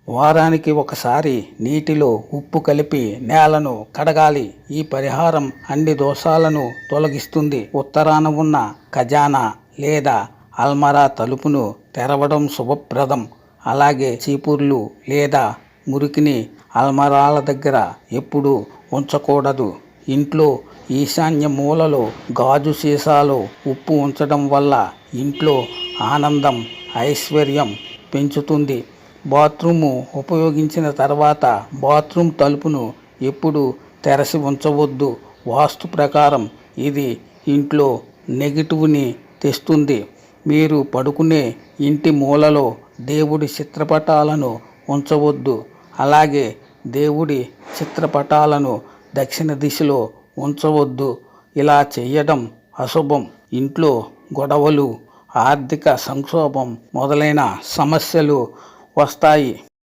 వారానికి ఒకసారి నీటిలో ఉప్పు కలిపి నేలను కడగాలి. ఈ పరిహారం అన్ని దోషాలను తొలగిస్తుంది. ఉత్తరాన ఉన్న ఖజానా లేదా అల్మరా తలుపును తెరవడం శుభప్రదం. అలాగే చీపుర్లు లేదా మురికిని అల్మరాల దగ్గర ఎప్పుడూ ఉంచకూడదు. ఇంట్లో ఈశాన్య మూలలో గాజు సీసాలో ఉప్పు ఉంచడం వల్ల ఇంట్లో ఆనందం, ఐశ్వర్యం పెంచుతుంది. బాత్రూము ఉపయోగించిన తర్వాత బాత్రూమ్ తలుపును ఎప్పుడు తెరచి ఉంచవద్దు. వాస్తు ప్రకారం ఇది ఇంట్లో నెగిటివ్ని తెస్తుంది. మీరు పడుకునే ఇంటి మూలలో దేవుడి చిత్రపటాలను ఉంచవద్దు. అలాగే దేవుడి చిత్రపటాలను దక్షిణ దిశలో ఉంచవద్దు. ఇలా చేయడం అశుభం. ఇంట్లో గొడవలు, ఆర్థిక సంక్షోభం మొదలైన సమస్యలు వస్తాయి.